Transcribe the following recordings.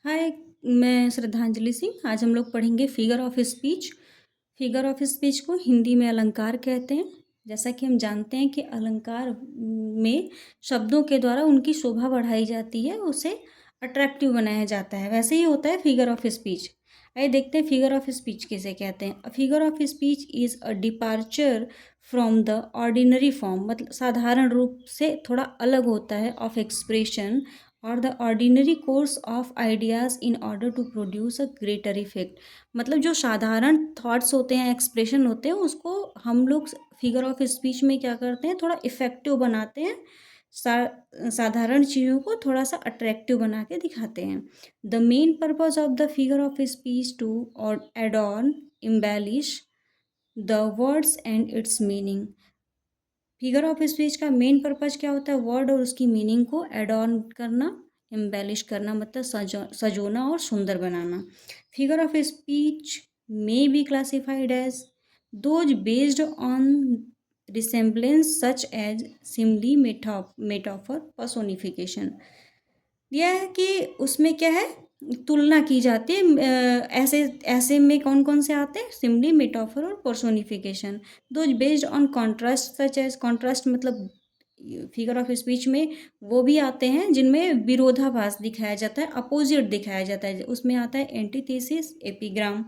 हाय, मैं श्रद्धांजलि सिंह। आज हम लोग पढ़ेंगे figure of speech. Figure of speech को हिंदी में अलंकार कहते हैं। जैसा कि हम जानते हैं कि अलंकार में शब्दों के द्वारा उनकी शोभा बढ़ाई जाती है, उसे अट्रैक्टिव बनाया जाता है। वैसे ही होता है फिगर ऑफ स्पीच। आइए देखते हैं फिगर ऑफ स्पीच किसे कहते हैं। Figure of speech is a departure from the ordinary form, मतलब साधारण रूप से थोड़ा अलग होता है, ऑफ एक्सप्रेशन और the ordinary course of ideas in order to produce a greater effect. मतलब जो साधारण थॉट्स होते हैं, एक्सप्रेशन होते हैं, उसको हम लोग फिगर ऑफ स्पीच में क्या करते हैं, थोड़ा इफेक्टिव बनाते हैं। साधारण चीज़ों को थोड़ा सा अट्रैक्टिव बना के दिखाते हैं। The main purpose of the figure of speech to और adorn, embellish the words and its meaning. Figure of speech का मेन पर्पज क्या होता है? वर्ड और उसकी मीनिंग को एडॉर्न करना, एम्बेलिश करना, मतलब सजोना और सुंदर बनाना। Figure of speech may be classified as those based on resemblance such as simile, metaphor, personification। यह है कि उसमें क्या है, तुलना की जाती है। ऐसे ऐसे में कौन कौन से आते हैं? सिम्बली, मेटाफर और personification. Those based on contrast such as, contrast मतलब फिगर ऑफ स्पीच में वो भी आते हैं जिनमें विरोधाभास दिखाया जाता है, अपोजिट दिखाया जाता है। उसमें आता है antithesis, epigram.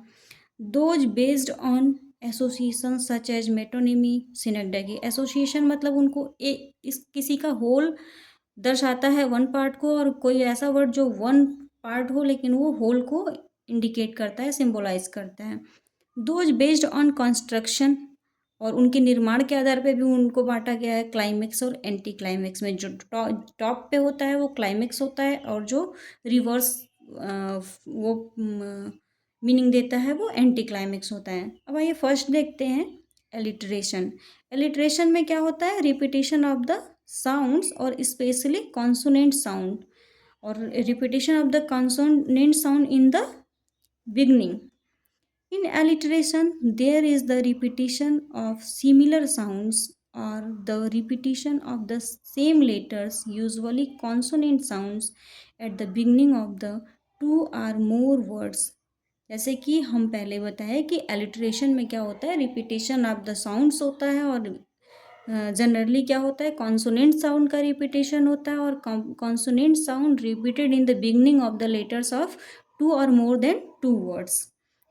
Those based on association such as metonymy, synecdoche. Association मतलब उनको इस किसी का होल दर्शाता है, वन पार्ट को, और कोई ऐसा वर्ड जो वन पार्ट हो लेकिन वो होल को इंडिकेट करता है, सिंबलाइज करता है। दोज बेस्ड ऑन कंस्ट्रक्शन, और उनके निर्माण के आधार पे भी उनको बांटा गया है क्लाइमेक्स और एंटी क्लाइमेक्स में। जो टॉप पे होता है वो क्लाइमेक्स होता है, और जो रिवर्स वो मीनिंग देता है वो एंटी क्लाइमेक्स होता है। अब आइए फर्स्ट देखते हैं एलिट्रेशन। एलिट्रेशन में क्या होता है? रिपीटिशन ऑफ द साउंड्स और स्पेशली कॉन्सोनेंट साउंड, और repetition of the consonant sound in the beginning. In alliteration, there is the repetition of similar sounds or the repetition of the same letters, usually consonant sounds, at the beginning of the two or more words। जैसे कि हम पहले बताए कि alliteration में क्या होता है, रिपीटेशन ऑफ द साउंड्स होता है, और जनरली क्या होता है, कॉन्सोनेंट साउंड का रिपीटेशन होता है, और consonant sound repeated in the beginning of the letters of two और मोर देन टू वर्ड्स।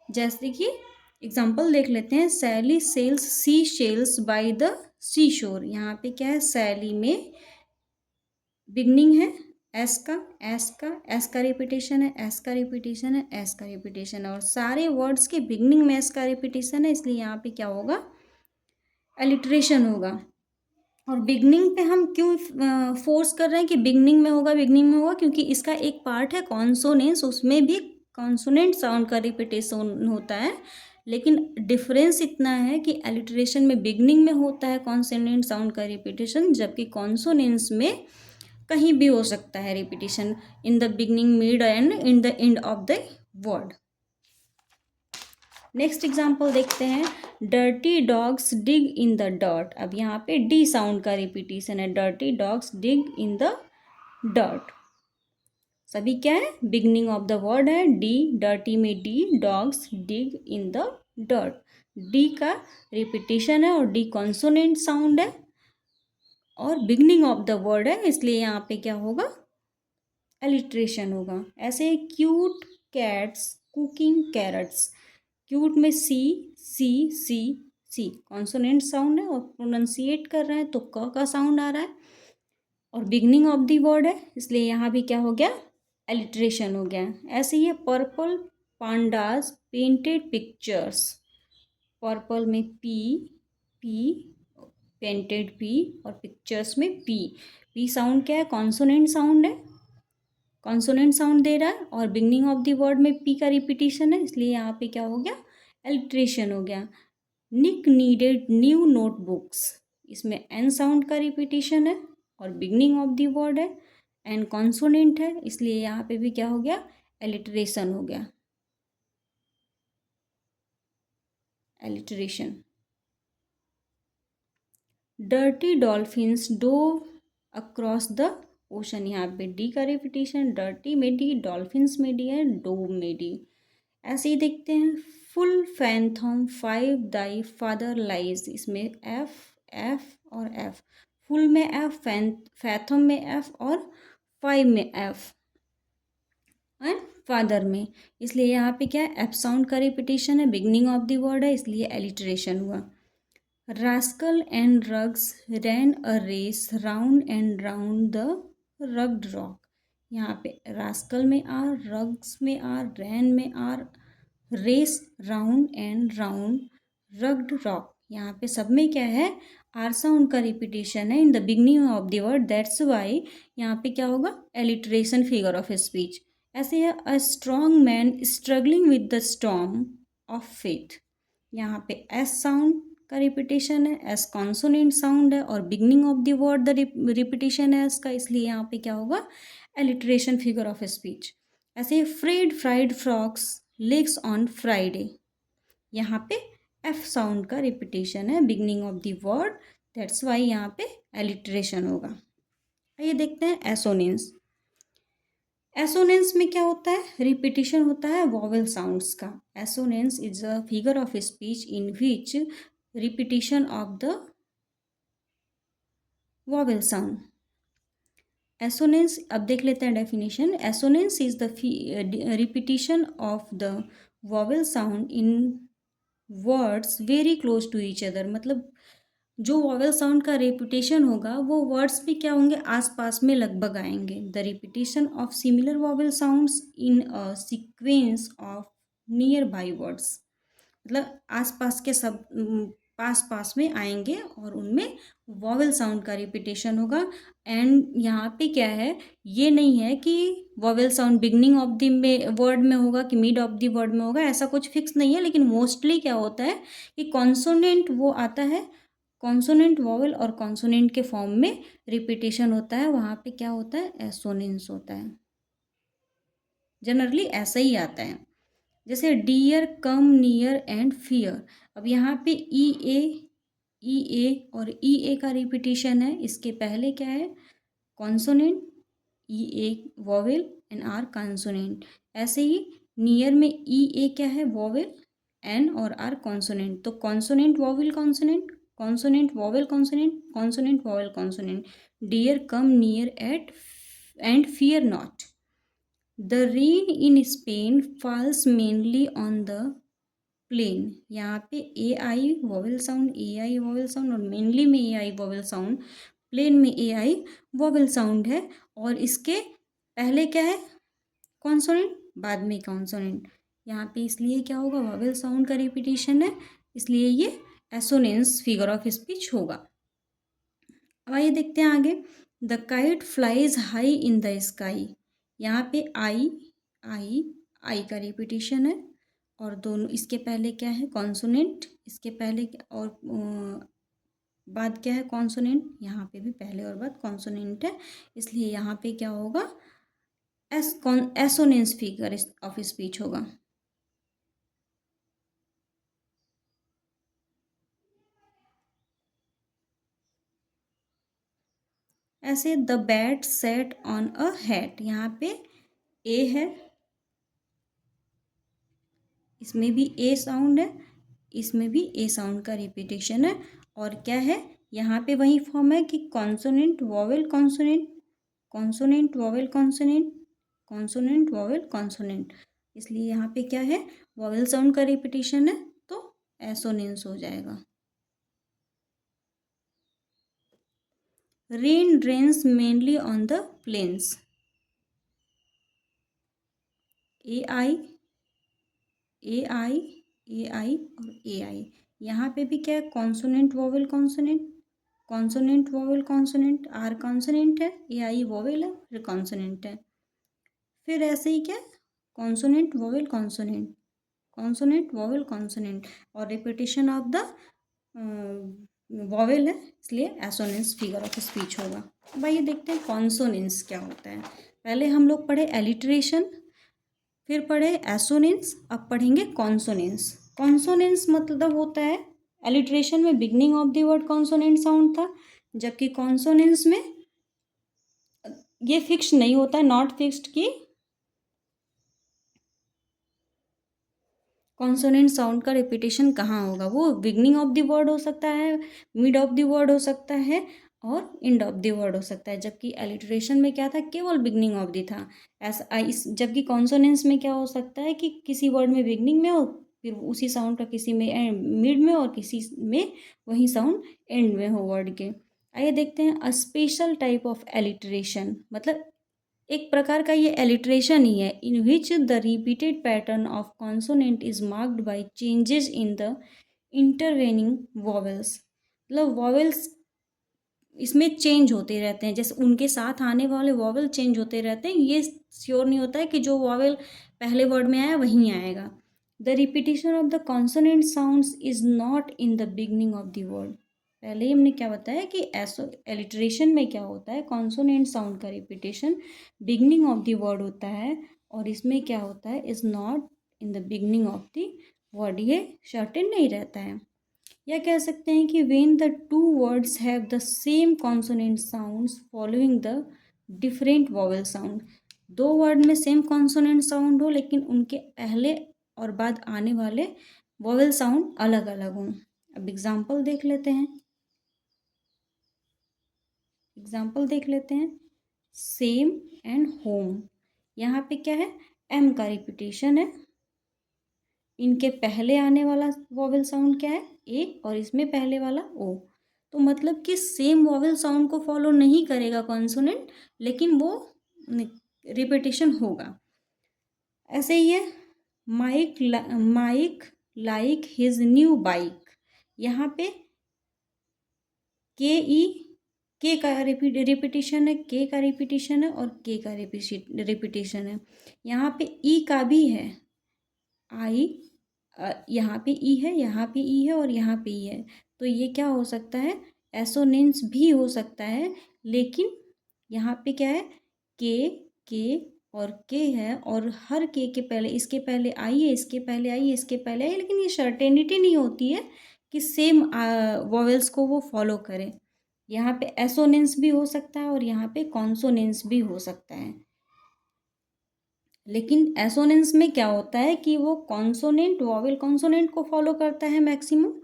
जैसे कि एग्जाम्पल देख लेते हैं। Sally sells sea shells by the sea shore. यहाँ पे क्या है, सैली में बिगनिंग है एस का, एस का रिपीटेशन है, एस का रिपीटेशन है, एस का रिपीटेशन है, और सारे वर्ड्स के बिगनिंग में एस का रिपीटेशन है, इसलिए यहाँ पे क्या होगा, एलिट्रेशन होगा। और बिगनिंग पे हम क्यों फोर्स कर रहे हैं कि बिगनिंग में होगा, बिगनिंग में होगा? क्योंकि इसका एक पार्ट है कॉन्सोनेंस, उसमें भी कॉन्सोनेंट साउंड का रिपीटेशन होता है, लेकिन डिफरेंस इतना है कि एलिट्रेशन में बिगनिंग में होता है कॉन्सोनेंट साउंड का रिपीटेशन, जबकि कॉन्सोनेंस में कहीं भी हो सकता है repetition, in the beginning, mid and in the end of the word. Next example देखते हैं। Dirty dogs dig in the dirt. अब यहाँ पे डी साउंड का रिपीटेशन है, dirty dogs dig in the dirt. सभी क्या है, बिगनिंग ऑफ द वर्ड है डी, डर्टी में D, dogs dig in the dirt. D का रिपीटेशन है और डी कॉन्सोनेंट साउंड है और बिगनिंग ऑफ द वर्ड है, इसलिए यहाँ पे क्या होगा, एलिट्रेशन होगा। ऐसे cute cats cooking carrots. Cute में सी, सी, सी, सी कॉन्सोनेंट साउंड है, और प्रोनाउंसिएट कर रहे हैं तो क का साउंड आ रहा है, और बिगनिंग ऑफ दी वर्ड है, इसलिए यहाँ भी क्या हो गया, एलिट्रेशन हो गया। ऐसे ही है purple pandas painted pictures. Purple में पी, पी, पेंटेड पी, और पिक्चर्स में पी। पी साउंड क्या है, कॉन्सोनेंट साउंड है, कॉन्सोनेंट साउंड दे रहा है, और बिगनिंग ऑफ द वर्ड में पी का रिपीटेशन है, इसलिए यहाँ पे क्या हो गया, एलिट्रेशन हो गया। निक नीडेड न्यू नोटबुक्स। इसमें एन साउंड का रिपीटेशन है और बिगनिंग ऑफ द वर्ड है, एन कॉन्सोनेंट है, इसलिए यहाँ पे भी क्या हो गया, एलिट्रेशन हो गया, alliteration. Dirty dolphins dove across the ocean यहाँ पे डी का रिपीटिशन, डर्टी में डी, डॉल्फिन्स में डी है, डोव में डी। ऐसे ही देखते हैं, फुल फैंथम फाइव दाई फादर लाइज, इसमें एफ, एफ और एफ। फुल में एफ, फैथम में एफ और फाइव में एफ एंड फादर में, इसलिए यहाँ पे क्या है, एफ साउंड का रिपीटिशन है, बिगनिंग ऑफ द वर्ड है, इसलिए एलिट्रेशन हुआ। Rascal and rugs ran a race round and round the rugged rock, यहाँ पे रास्कल में आर, रग्स में आर, रैन में R, race round and round rugged rock, यहाँ पे सब में क्या है, आर साउंड का रिपीटेशन है इन the beginning of the word, that's why यहाँ पे क्या होगा, एलिट्रेशन फिगर ऑफ स्पीच। ऐसे है, a strong man struggling with the storm of faith, यहाँ पे एस साउंड का रिपीटेशन है, एस कॉन्सोनेंट साउंड है और beginning of the word the repetition है एस का, इसलिए यहाँ पे क्या होगा, एलिट्रेशन फिगर ऑफ स्पीच। ऐसे Fred fried frogs legs on Friday, यहाँ पे एफ साउंड का रिपीटेशन है, beginning of the word, that's why यहाँ पे एलिट्रेशन होगा। आइए देखते हैं एसोनेंस। एसोनेंस में क्या होता है, रिपीटिशन होता है वॉवेल साउंड्स का। Assonance is a figure of speech in which repetition of the vowel sound. Assonance, अब देख लेते हैं definition. Assonance is the repetition of the vowel sound in words very close to each other, मतलब जो vowel sound का repetition होगा वो words भी क्या होंगे, आसपास में लगभग आएंगे। The repetition of similar vowel sounds in a sequence of near by words, मतलब आसपास के सब पास पास में आएंगे और उनमें वॉवेल साउंड का रिपीटेशन होगा। एंड यहाँ पे क्या है, ये नहीं है कि vowel sound beginning of the word में होगा कि मिड ऑफ द वर्ड में होगा, ऐसा कुछ फिक्स नहीं है। लेकिन मोस्टली क्या होता है कि कॉन्सोनेंट वो आता है, कॉन्सोनेंट वॉवेल और कॉन्सोनेंट के फॉर्म में रिपीटेशन होता है, वहाँ पे क्या होता है, एसोनेंस होता है। जनरली ऐसा ही आता है, जैसे dear come near and fear. अब यहाँ पे ई ए और ई ए का रिपीटिशन है, इसके पहले क्या है, consonant, E A vowel and R consonant. ऐसे ही नियर में ई ए क्या है, वॉवेल, एन और आर कॉन्सोनेंट, तो consonant vowel consonant, consonant vowel consonant, consonant vowel consonant. Dear come near at and fear not. The rain in Spain falls mainly on the plain, यहाँ पे A I vowel sound, A I vowel sound और mainly में A I vowel sound, plain में A I vowel sound है। और इसके पहले क्या है, कॉन्सोनेंट, बाद में कॉन्सोनेंट। यहाँ पे इसलिए क्या होगा, वॉवेल साउंड का रिपीटिशन है, इसलिए ये एसोनेंस फिगर ऑफ स्पीच होगा। अब आइए देखते हैं आगे। The kite flies high in the sky, यहाँ पे आई आई आई का रिपीटिशन है और दोनों, इसके पहले क्या है, कॉन्सोनेंट, इसके पहले और बाद क्या है, कॉन्सोनेंट। यहाँ पे भी पहले और बाद कॉन्सोनेंट है, इसलिए यहाँ पे क्या होगा, एसोनेंस फिगर ऑफ स्पीच होगा। ऐसे the bat set on a hat, यहाँ पे ए है, इसमें भी ए साउंड है, इसमें भी ए साउंड का रिपीटेशन है। और क्या है, यहाँ पे वही फॉर्म है कि consonant vowel consonant, consonant vowel consonant, consonant vowel consonant, इसलिए यहाँ पे क्या है, वॉवेल साउंड का रिपीटेशन है, तो एसोनेंस हो जाएगा। Rain drains mainly on the plains, A I A I A I और ए आई, यहाँ पे भी क्या है, consonant vowel consonant, consonant vowel consonant, R consonant है, ए आई वॉवेल है, फिर कॉन्सोनेंट है। फिर ऐसे ही क्या, consonant vowel consonant, consonant vowel consonant और रिपीटिशन ऑफ द वॉवेल है, इसलिए एसोनेंस फिगर ऑफ स्पीच होगा। अब ये देखते हैं कॉन्सोनेंस क्या होता है। पहले हम लोग पढ़े एलिट्रेशन, फिर पढ़े एसोनेंस, अब पढ़ेंगे कॉन्सोनेंस। कॉन्सोनेंस मतलब होता है, एलिट्रेशन में beginning of the word consonant sound था, जबकि कॉन्सोनेंस में ये फिक्स नहीं होता है, नॉट फिक्स्ड कि कॉन्सोनेंट साउंड का रिपीटेशन कहाँ होगा। वो बिगनिंग ऑफ द वर्ड हो सकता है, मिड ऑफ द वर्ड हो सकता है और एंड ऑफ द वर्ड हो सकता है। जबकि एलिट्रेशन में क्या था, केवल बिगनिंग ऑफ द था। ऐसा इस जबकि कॉन्सोनेंट्स में क्या हो सकता है कि किसी वर्ड में बिगनिंग में हो, फिर उसी साउंड का किसी में मिड में और किसी में वही साउंड एंड में हो वर्ड के। आइए देखते हैं a special type of alliteration, मतलब एक प्रकार का ये एलिट्रेशन ही है, in which the repeated pattern of consonant is marked by changes in the intervening vowels. मतलब वॉवेल्स इसमें चेंज होते रहते हैं, जैसे उनके साथ आने वाले वॉवेल चेंज होते रहते हैं। ये श्योर नहीं होता है कि जो वॉवेल पहले वर्ड में आया वहीं आएगा। The repetition of the consonant sounds is not in the beginning of the word. पहले ही हमने क्या बताया कि ऐसो एलिट्रेशन में क्या होता है, कॉन्सोनेंट साउंड का repetition beginning of the word होता है, और इसमें क्या होता है, is not in the beginning of the word. ये सर्टेन नहीं रहता है। या कह सकते हैं कि when the two words have the same consonant sounds following the different vowel sound. दो वर्ड में सेम कॉन्सोनेंट साउंड हो लेकिन उनके पहले और बाद आने वाले वॉवेल साउंड अलग अलग हों। अब एग्जाम्पल देख लेते हैं। Same and home. यहाँ पे क्या है, एम का रिपीटेशन है, इनके पहले आने वाला वॉवेल साउंड क्या है, ए, और इसमें पहले वाला ओ। तो मतलब कि सेम वॉवेल साउंड को फॉलो नहीं करेगा कॉन्सोनेंट, लेकिन वो रिपीटेशन होगा। ऐसे ही है Mike like his new bike. यहाँ पे के का रिपीटेशन है, के का रिपीटेशन है और के का रिपीटेशन है। यहाँ पे ई का भी है, आई, यहाँ पे ई है, यहाँ पे ई है और यहाँ पे ई है। तो ये क्या हो सकता है, एसोनेंस भी हो सकता है। लेकिन यहाँ पे क्या है, के और के है, और हर के पहले, इसके पहले आई है, इसके पहले आई है, इसके पहले आई है, लेकिन ये सर्टेनिटी नहीं होती है कि सेम वॉवेल्स को वो फॉलो करें। यहाँ पे एसोनेंस भी हो सकता है और यहाँ पे कॉन्सोनेंस भी हो सकता है। लेकिन एसोनेंस में क्या होता है कि वो कॉन्सोनेंट वॉवेल कॉन्सोनेंट को फॉलो करता है मैक्सिमम।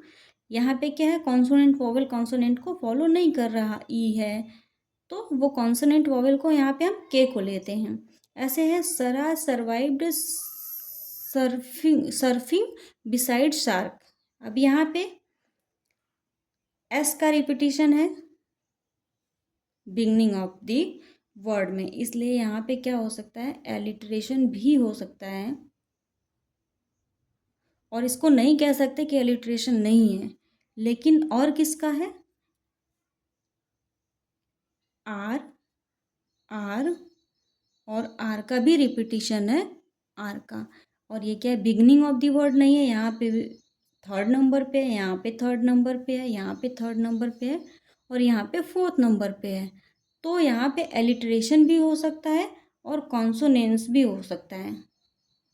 यहाँ पे क्या है, कॉन्सोनेंट वॉवेल कॉन्सोनेंट को फॉलो नहीं कर रहा, ई है, तो वो कॉन्सोनेंट वॉवेल को यहाँ पे हम के को लेते हैं। ऐसे है सरा सर्वाइव्ड सर्फिंग बिसाइड शार्क। अब यहाँ पे एस का रिपीटिशन है बिगनिंग ऑफ द वर्ड में, इसलिए यहाँ पे क्या हो सकता है, एलिट्रेशन भी हो सकता है। और इसको नहीं कह सकते कि एलिट्रेशन नहीं है, लेकिन और किसका है, आर, आर और आर का भी रिपीटिशन है, आर का। और ये क्या है, बिगनिंग ऑफ द वर्ड नहीं है, यहाँ पे थर्ड नंबर पे है, यहाँ पे थर्ड नंबर पे है, यहाँ पे थर्ड नंबर पे है और यहाँ पे फोर्थ नंबर पे है। तो यहाँ पे एलिट्रेशन भी हो सकता है और कॉन्सोनेंस भी हो सकता है,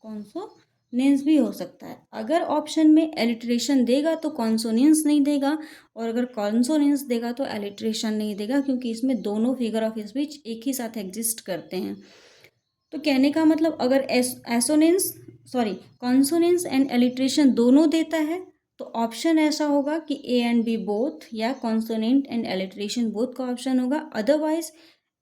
कॉन्सोनेंस भी हो सकता है। अगर ऑप्शन में एलिट्रेशन देगा तो कॉन्सोनेंस नहीं देगा, और अगर कॉन्सोनेंस देगा तो एलिट्रेशन नहीं देगा, क्योंकि इसमें दोनों फिगर ऑफ स्पीच एक ही साथ एग्जिस्ट करते हैं। तो कहने का मतलब अगर assonance sorry consonance and alliteration दोनों देता है तो ऑप्शन ऐसा होगा कि ए एंड बी बोथ, या कॉन्सोनेंट एंड एलिट्रेशन बोथ का ऑप्शन होगा। अदरवाइज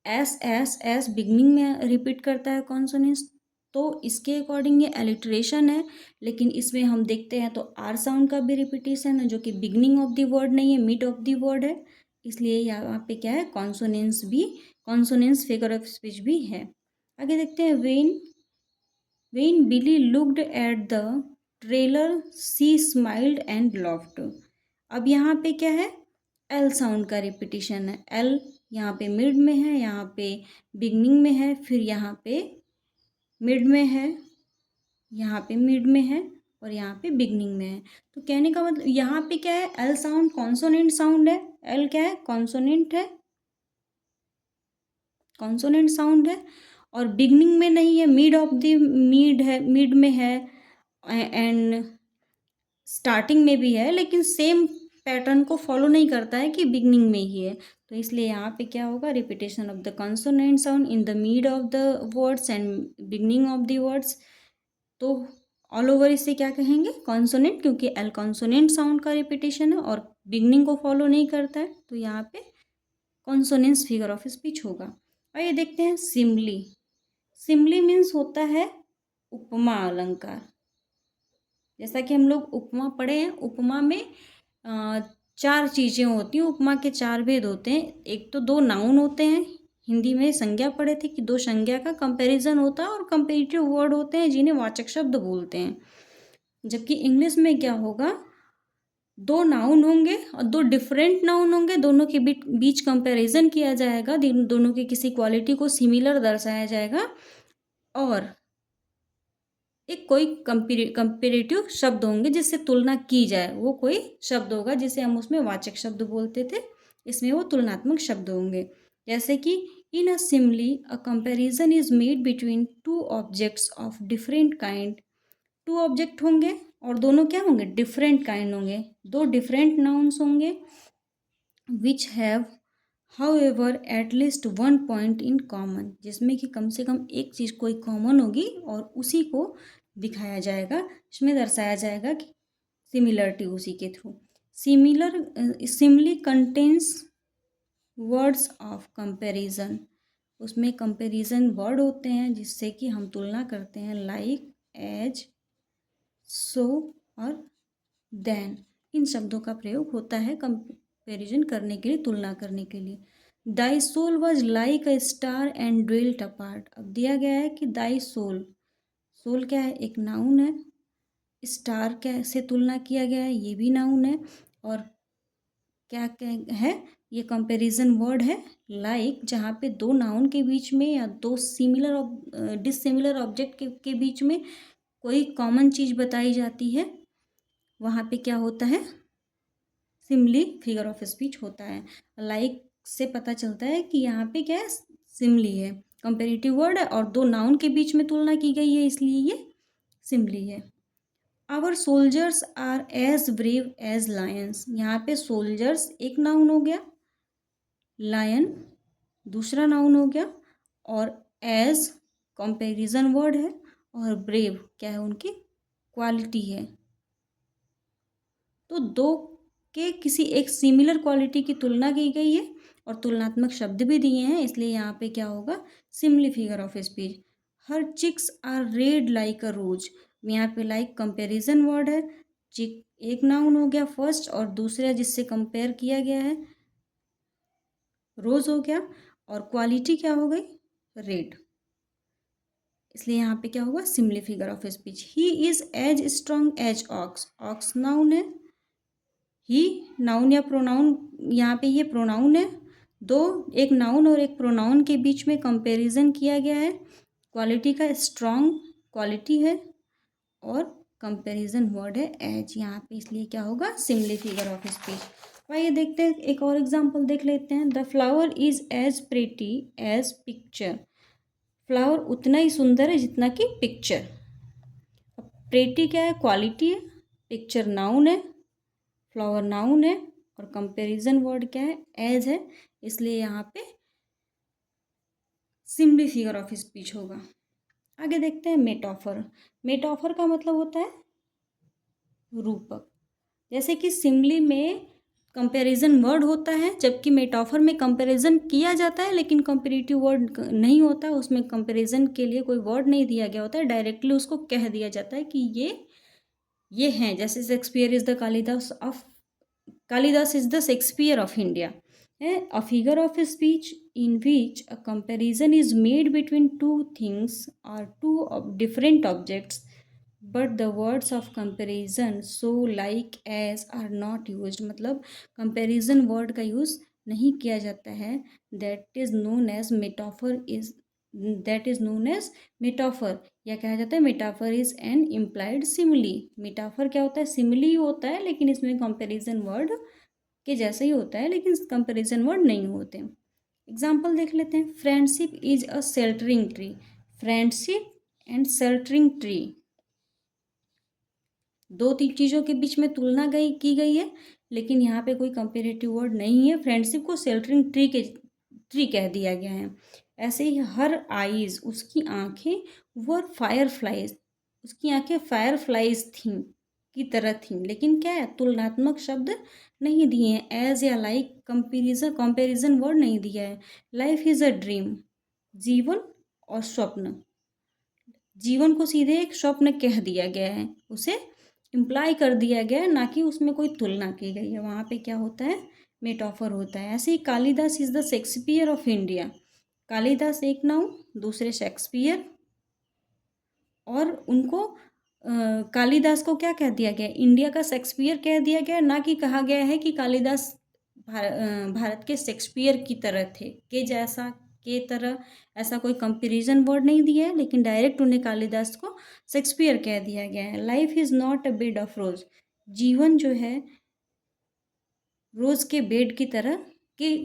एस बिगनिंग में रिपीट करता है कॉन्सोनेंस, तो इसके अकॉर्डिंग ये एलिट्रेशन है। लेकिन इसमें हम देखते हैं तो आर साउंड का भी रिपीटेशन है, जो कि बिगनिंग ऑफ द वर्ड नहीं है, मिड ऑफ द वर्ड है, इसलिए यहाँ पे क्या है, कॉन्सोनेंस फिगर ऑफ स्पीच भी है। आगे देखते हैं when Billy looked at the trailer she smiled and laughed. अब यहाँ पे क्या है, एल साउंड का रिपीटिशन है। एल यहाँ पे मिड में है, यहाँ पे बिगनिंग में है, फिर यहाँ पे मिड में है, यहाँ पे मिड में है और यहाँ पे बिगनिंग में है। तो कहने का मतलब यहाँ पे क्या है, एल साउंड कॉन्सोनेंट साउंड है, एल क्या है, कॉन्सोनेंट है, कॉन्सोनेंट साउंड है, और बिगनिंग में नहीं है, मिड में है एंड स्टार्टिंग में भी है, लेकिन सेम पैटर्न को फॉलो नहीं करता है कि बिगनिंग में ही है। तो इसलिए यहाँ पे क्या होगा, repetition of the consonant sound in the mid of the words and beginning of the words. तो ऑल ओवर इसे क्या कहेंगे, कॉन्सोनेंट, क्योंकि एल कॉन्सोनेंट साउंड का रिपीटेशन है और बिगनिंग को फॉलो नहीं करता है, तो यहाँ पे कॉन्सोनेंस फिगर ऑफ स्पीच होगा। आइए देखते हैं सिमली। सिमली मीन्स होता है उपमा अलंकार। जैसा कि हम लोग उपमा पढ़े हैं, उपमा में चार चीज़ें होती हैं, उपमा के चार भेद होते हैं। एक तो दो नाउन होते हैं, हिंदी में संज्ञा पढ़े थे कि दो संज्ञा का कंपैरिजन होता है, और कंपेरेटिव वर्ड होते हैं जिन्हें वाचक शब्द बोलते हैं। जबकि इंग्लिश में क्या होगा, दो नाउन होंगे और दो डिफरेंट नाउन होंगे, दोनों के बीच कंपैरिजन किया जाएगा, दोनों की किसी क्वालिटी को सिमिलर दर्शाया जाएगा, और एक कोई कंपेरेटिव शब्द होंगे जिससे तुलना की जाए, वो कोई शब्द होगा जिसे हम उसमें वाचक शब्द बोलते थे, इसमें वो तुलनात्मक शब्द होंगे। जैसे कि in a simile a comparison is made between two objects of different kind. Two object होंगे और दोनों क्या होंगे, डिफरेंट काइंड होंगे, दो डिफरेंट नाउन्स होंगे, which have however at least one point in common, जिसमें कि कम से कम एक चीज़ कोई कॉमन होगी और उसी को दिखाया जाएगा, इसमें दर्शाया जाएगा कि सिमिलरिटी उसी के through. Simile contains words of comparison, उसमें कंपैरिजन वर्ड होते हैं जिससे कि हम तुलना करते हैं, लाइक, एज, सो और देन, इन शब्दों का प्रयोग होता है कंपैरिजन करने के लिए, तुलना करने के लिए। Thy soul was like a star and dwelt apart. अब दिया गया है कि दाई सोल, सोल क्या है, एक नाउन है, स्टार क्या से तुलना किया गया है, ये भी नाउन है, और क्या क्या है, ये कंपैरिजन वर्ड है, लाइक, जहाँ पे दो नाउन के बीच में या दो सिमिलर डिसिमिलर ऑब्जेक्ट के बीच में कोई कॉमन चीज़ बताई जाती है, वहाँ पे क्या होता है, सिमली फिगर ऑफ स्पीच होता है। लाइक से पता चलता है कि यहाँ पे क्या है, सिमली है, कंपेरेटिव वर्ड है और दो नाउन के बीच में तुलना की गई है, इसलिए ये सिमली है। Our soldiers are as brave as lions, यहाँ पे सोल्जर्स एक नाउन हो गया, लायन दूसरा नाउन हो गया, और एज कंपैरिजन वर्ड है, और ब्रेव क्या है, उनकी क्वालिटी है। तो दो के किसी एक सिमिलर क्वालिटी की तुलना की गई है और तुलनात्मक शब्द भी दिए हैं, इसलिए यहाँ पे क्या होगा, simile figure of speech. Her cheeks are red like a rose, यहाँ पे लाइक कंपैरिजन वर्ड है, चिक एक नाउन हो गया फर्स्ट, और दूसरा जिससे कंपेयर किया गया है रोज हो गया, और क्वालिटी क्या हो गई, रेड, इसलिए यहाँ पे क्या होगा, simile figure of speech. He is as strong as ox, ox noun है, ही नाउन या प्रोनाउन, यहाँ पे ये प्रोनाउन है, दो एक नाउन और एक प्रोनाउन के बीच में कंपैरिजन किया गया है, क्वालिटी का स्ट्रॉन्ग क्वालिटी है, और कंपैरिजन वर्ड है एज यहाँ पे, इसलिए क्या होगा, सिमली फिगर ऑफ स्पीच। आइए देखते हैं एक और एग्जांपल देख लेते हैं। The flower is as pretty as picture, flower उतना ही सुंदर है जितना कि पिक्चर। अब प्रेटी क्या है, क्वालिटी है, पिक्चर नाउन है, फ्लावर नाउन है, और कंपैरिजन वर्ड क्या है, एज है, इसलिए यहाँ पे सिमली फिगर ऑफ स्पीच होगा। आगे देखते हैं मेटाफर। मेटाफर का मतलब होता है रूपक। जैसे कि सिमली में कंपैरिजन वर्ड होता है, जबकि मेटाफर में कंपैरिजन किया जाता है लेकिन कंपैरेटिव वर्ड नहीं होता, उसमें कंपैरिजन के लिए कोई वर्ड नहीं दिया गया होता है, डायरेक्टली उसको कह दिया जाता है कि ये हैं। जैसे Shakespeare is the Kalidas is the Shakespeare of India. A figure of speech in which a comparison is made between two things or two different objects, but the words of comparison so like as are not used, मतलब comparison word का use नहीं किया जाता है, that is known as metaphor is that is known as metaphor, या कहा जाता है metaphor is an implied simile। metaphor क्या होता है, simile होता है, लेकिन इसमें comparison word के जैसा ही होता है, लेकिन कंपैरिजन वर्ड नहीं होते। एग्जाम्पल देख लेते हैं। Friendship is a sheltering tree, friendship and sheltering tree, दो तीन चीज़ों के बीच में तुलना की गई है, लेकिन यहाँ पे कोई कंपेरेटिव वर्ड नहीं है। फ्रेंडशिप को शेल्टरिंग ट्री कह दिया गया है। ऐसे ही हर आईज, उसकी आंखें वर फायर फ्लाइज, उसकी आंखें फायर फ्लाइज थी की तरह थी। लेकिन क्या है, तुलनात्मक शब्द नहीं दिए हैं। एज या लाइक, कंपेरिजन वर्ड नहीं दिया है। लाइफ इज अ ड्रीम, जीवन और स्वप्न। जीवन को सीधे एक स्वप्न कह दिया गया है, उसे इम्प्लाई कर दिया गया है, ना कि उसमें कोई तुलना की गई है। वहाँ पे क्या होता है, मेटाफर होता है। ऐसे ही Kalidas is the Shakespeare of India. Kalidas एक नाउन, दूसरे शेक्सपियर। और उनको कालिदास को क्या कह दिया गया, इंडिया का शेक्सपियर कह दिया गया, ना कि कहा गया है कि कालिदास भारत के शेक्सपियर की तरह थे, के जैसा, के तरह। ऐसा कोई कंपेरिजन वर्ड नहीं दिया है, लेकिन डायरेक्ट उन्हें कालिदास को शेक्सपियर कह दिया गया है। Life is not a bed of रोज, जीवन जो है रोज़ के बेड की तरह के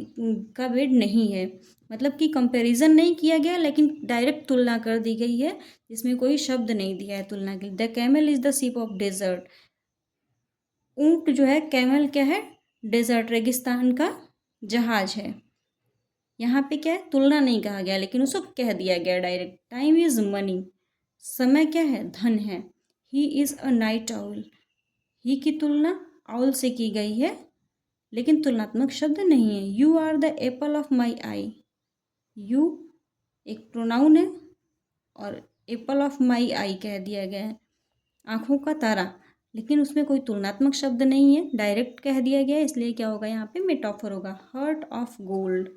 का बेड नहीं है। मतलब कि कंपैरिजन नहीं किया गया, लेकिन डायरेक्ट तुलना कर दी गई है, जिसमें कोई शब्द नहीं दिया है तुलना के लिए। The camel is the ship of desert. ऊंट जो है, कैमल क्या है, डेजर्ट, रेगिस्तान का जहाज है। यहाँ पे क्या है, तुलना नहीं कहा गया, लेकिन उसको कह दिया गया डायरेक्ट। टाइम इज मनी, समय क्या है, धन है। He is a night owl, he की तुलना आउल से की गई है, लेकिन तुलनात्मक शब्द नहीं है। You are the apple of my eye, you एक प्रोनाउन है और एप्पल ऑफ माई आई कह दिया गया है, आँखों का तारा, लेकिन उसमें कोई तुलनात्मक शब्द नहीं है, डायरेक्ट कह दिया गया है। इसलिए क्या होगा, यहाँ पे मेटाफर होगा। Heart of gold,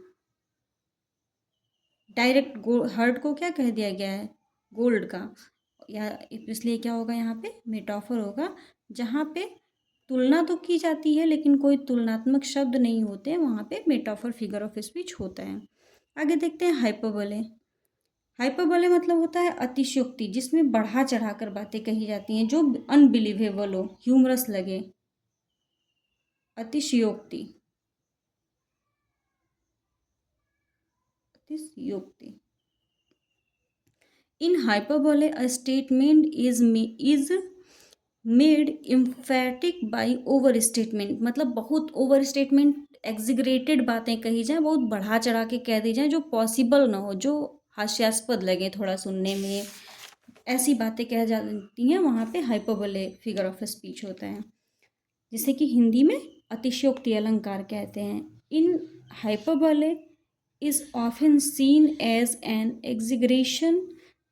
direct heart को क्या कह दिया गया है, गोल्ड का, या इसलिए क्या होगा, यहाँ पे मेटाफर होगा। जहाँ पे तुलना तो की जाती है, लेकिन कोई तुलनात्मक शब्द नहीं होते हैं, वहाँ पे मेटाफर फिगर ऑफ स्पीच होता है। आगे देखते हैं हाइपरबोले। हाइपरबोले मतलब होता है अतिशयोक्ति, जिसमें बढ़ा चढ़ाकर बातें कही जाती हैं, जो अनबिलीवेबल हो, ह्यूमरस लगे। अतिशयोक्ति, अतिशयोक्ति। In hyperbole a statement is made emphatic by overstatement. मतलब बहुत ओवर स्टेटमेंट, एग्जिग्रेटेड बातें कही जाएं, बहुत बढ़ा चढ़ा के कह दी जाएं, जो पॉसिबल ना हो, जो हास्यास्पद लगे थोड़ा सुनने में, ऐसी बातें कह जाती हैं, वहाँ पे हाइपरबोले फिगर ऑफ स्पीच होता है, जिसे कि हिंदी में अतिशयोक्ति अलंकार कहते हैं। इन hyperbole is often seen as an exaggeration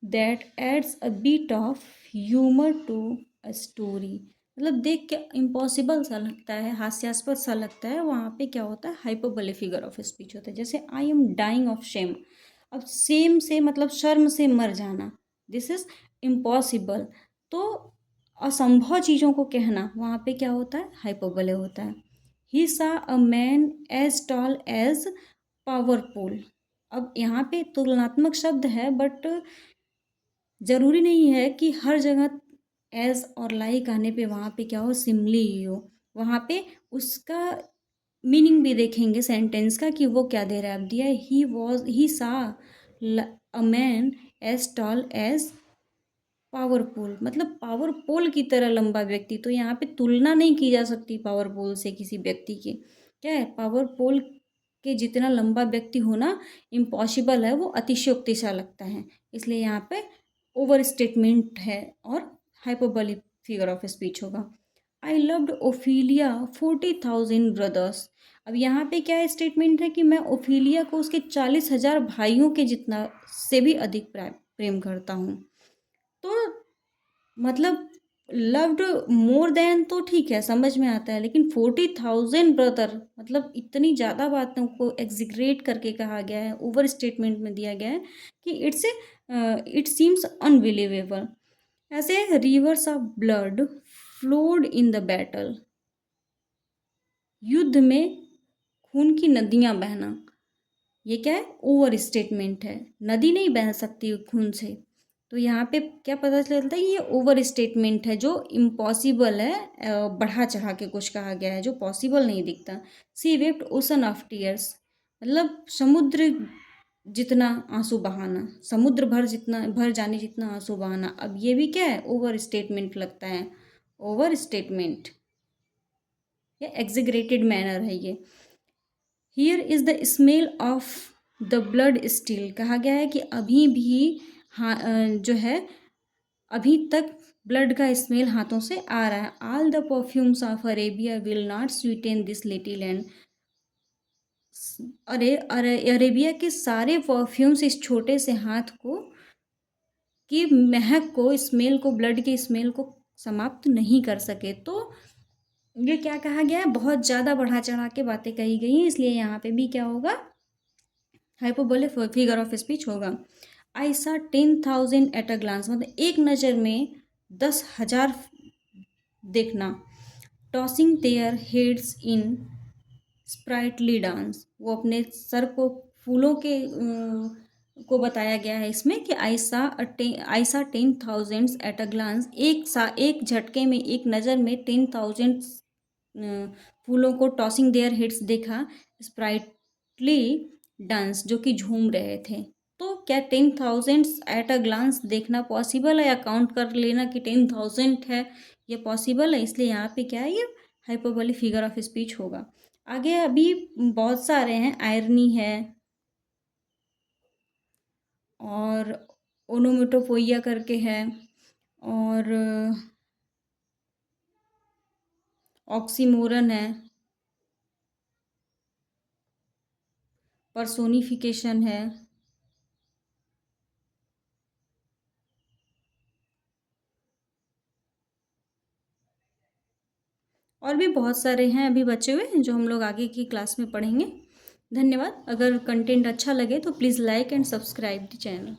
that adds a bit of humor to a story। मतलब देख के इम्पॉसिबल सा लगता है, हास्यास्पद सा लगता है, वहाँ पे क्या होता है, हाइपरबोले फिगर ऑफ स्पीच होता है। जैसे I am dying of shame, अब सेम से मतलब शर्म से मर जाना, दिस इज इम्पॉसिबल। तो असंभव चीज़ों को कहना, वहाँ पे क्या होता है, हाइपरबोले होता है। He's a man as tall as powerful. अब यहाँ पे तुलनात्मक शब्द है, बट ज़रूरी नहीं है कि हर जगह एज और लाइक आने पे वहाँ पे क्या हो, सिमली ही हो। वहाँ पे उसका मीनिंग भी देखेंगे सेंटेंस का, कि वो क्या दे रहा है। अब दिया है he's a man as tall as powerful, मतलब पावर पोल की तरह लंबा व्यक्ति। तो यहाँ पे तुलना नहीं की जा सकती पावर पोल से किसी व्यक्ति की। क्या है, पावर पोल के जितना लंबा व्यक्ति होना इम्पॉसिबल है, वो अतिशयोक्ति सा लगता है। इसलिए यहाँ पे ओवर स्टेटमेंट है और हाइपरबोलिक फिगर ऑफ स्पीच होगा। I loved Ophelia 40,000 brothers. अब यहाँ पे क्या स्टेटमेंट है, कि मैं ओफीलिया को उसके 40,000 भाइयों के जितना से भी अधिक प्रेम करता हूँ। तो मतलब लव्ड मोर देन तो ठीक है, समझ में आता है, लेकिन 40,000 ब्रदर, मतलब इतनी ज़्यादा बातों को एग्जिग्रेट करके कहा गया है, ओवर स्टेटमेंट में दिया गया है, कि इट सीम्स अनबिलीवेबल। ऐसे reverse of blood flowed in the battle, युद्ध में खून की नदियाँ बहना, ये क्या है, ओवर स्टेटमेंट है। नदी नहीं बह सकती खून से, तो यहाँ पे क्या पता चलता है, ये ओवर स्टेटमेंट है, जो इम्पॉसिबल है, बढ़ा चढ़ा के कुछ कहा गया है जो पॉसिबल नहीं दिखता। सी वेप्ट ओशन ऑफ टीयर्स, मतलब समुद्र जितना आंसू बहाना, समुद्र भर जाने जितना आंसू बहाना। अब ये भी क्या है, ओवर स्टेटमेंट लगता है, ओवर स्टेटमेंट या एग्जिग्रेटेड मैनर है ये। Here is the smell of the blood still, कहा गया है कि अभी भी हाँ जो है अभी तक ब्लड का स्मेल हाथों से आ रहा है। All the perfumes of Arabia will not sweeten this little hand, अरे अरे अरेबिया के सारे परफ्यूम्स इस छोटे से हाथ को की महक को, स्मेल को, ब्लड के स्मेल को समाप्त नहीं कर सके। तो ये क्या कहा गया है, बहुत ज़्यादा बढ़ा चढ़ा के बातें कही गई हैं, इसलिए यहाँ पे भी क्या होगा, हाइपरबोलिक फिगर ऑफ स्पीच होगा। आई सा 10,000 एट अ ग्लांस, मतलब एक नज़र में 10,000 देखना। Tossing their heads in sprightly dance, वो अपने सर को फूलों के को बताया गया है इसमें कि आयसा 10,000 एट अ ग्लांस, एक झटके में, एक नज़र में 10,000 फूलों को टॉसिंग देयर हेड्स देखा, स्प्राइटली डांस जो कि झूम रहे थे। तो क्या 10,000 एट अ ग्लांस देखना पॉसिबल है, या काउंट कर लेना कि 10,000 है, ये पॉसिबल है, इसलिए यहाँ पे क्या है, ये हाइपरबोलिक फिगर ऑफ स्पीच होगा। आगे अभी बहुत सारे हैं, आयरनी है और ओनोमेटोपोइया करके है और ऑक्सीमोरन है, पर्सोनिफिकेशन है, और भी बहुत सारे हैं अभी बचे हुए जो हम लोग आगे की क्लास में पढ़ेंगे। धन्यवाद। अगर कंटेंट अच्छा लगे तो please like and subscribe the channel.